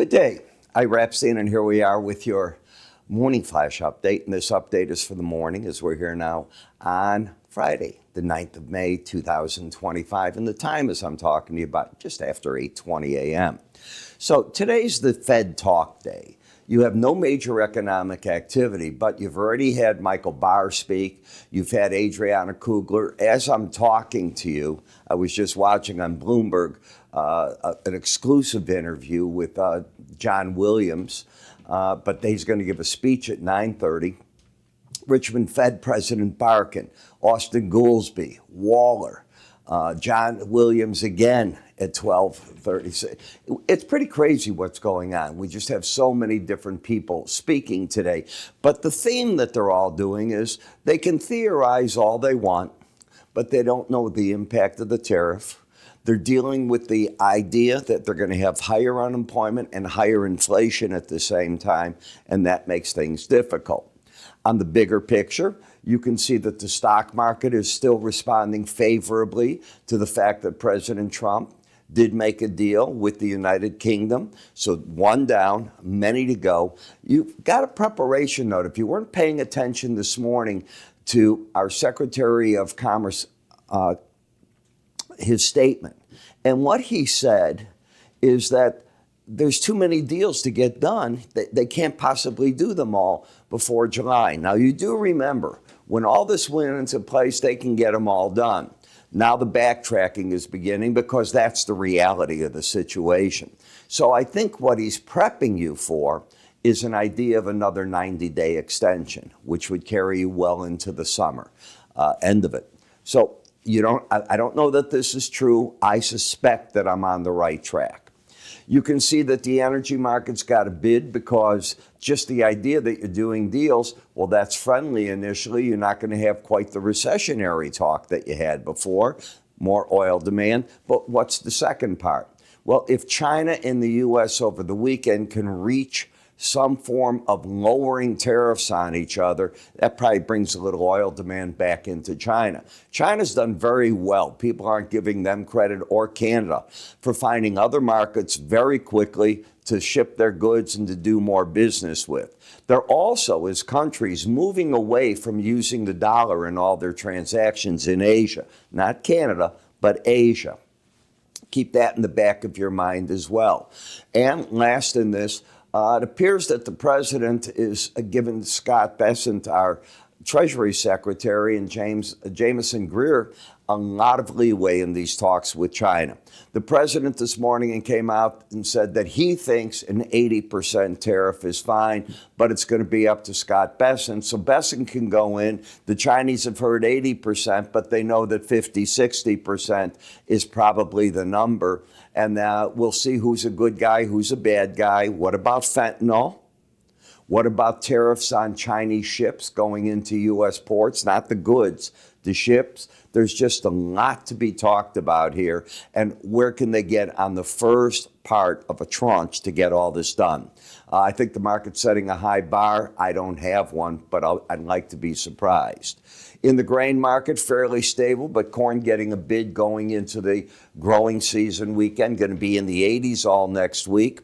Good day. Ira Epstein, and here we are with your morning flash update. And this update is for the morning as we're here now on Friday, the 9th of May, 2025. And the time, as I'm talking to you about, just after 8:20 a.m. So today's the Fed talk day. You have no major economic activity, but you've already had Michael Barr speak. You've had Adriana Kugler. As I'm talking to you, I was just watching on Bloomberg an exclusive interview with John Williams, but he's going to give a speech at 9:30. Richmond Fed President Barkin, Austin Goolsbee, Waller, John Williams again at 12:30. It's pretty crazy what's going on. We just have so many different people speaking today. But the theme that they're all doing is they can theorize all they want, but they don't know the impact of the tariff. They're dealing with the idea that they're going to have higher unemployment and higher inflation at the same time, and that makes things difficult. On the bigger picture, you can see that the stock market is still responding favorably to the fact that President Trump did make a deal with the United Kingdom. So one down, many to go. You've got a preparation note. If you weren't paying attention this morning to our Secretary of Commerce, his statement, and what he said is that there's too many deals to get done. They can't possibly do them all before July. Now, you do remember, when all this went into place, they can get them all done. Now the backtracking is beginning because that's the reality of the situation. So I think what he's prepping you for is an idea of another 90-day extension, which would carry you well into the summer, end of it. So I don't know that this is true. I suspect that I'm on the right track. You can see that the energy market's got a bid because just the idea that you're doing deals, well, that's friendly initially. You're not going to have quite the recessionary talk that you had before, more oil demand. But what's the second part? Well, if China and the U.S. over the weekend can reach some form of lowering tariffs on each other, that probably brings a little oil demand back into China. China's done very well. People aren't giving them credit, or Canada, for finding other markets very quickly to ship their goods and to do more business with. They're also, as countries, moving away from using the dollar in all their transactions in Asia. Not Canada, but Asia. Keep that in the back of your mind as well. And last in this, it appears that the president is giving Scott Bessent, our Treasury Secretary, and Jameson Greer a lot of leeway in these talks with China. The president this morning came out and said that he thinks an 80% tariff is fine, but it's going to be up to Scott Bessent. So Bessent can go in. The Chinese have heard 80%, but they know that 50, 60% is probably the number. And we'll see who's a good guy, who's a bad guy. What about fentanyl? What about tariffs on Chinese ships going into U.S. ports? Not the goods, the ships. There's just a lot to be talked about here. And where can they get on the first part of a tranche to get all this done? I think the market's setting a high bar. I don't have one, but I'd like to be surprised. In the grain market, fairly stable, but corn getting a bid going into the growing season weekend, going to be in the 80s all next week.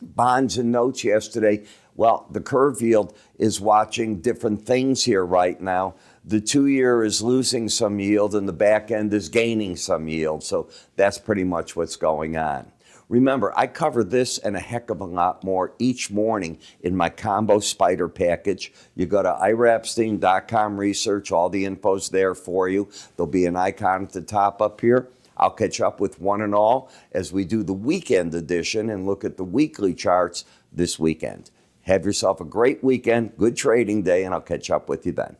Bonds and notes yesterday. Well, the curve yield is watching different things here right now. The 2-year is losing some yield and the back end is gaining some yield. So that's pretty much what's going on. Remember, I cover this and a heck of a lot more each morning in my combo spider package. You go to iraepstein.com research. All the info's there for you. There'll be an icon at the top up here. I'll catch up with one and all as we do the weekend edition and look at the weekly charts this weekend. Have yourself a great weekend, good trading day, and I'll catch up with you then.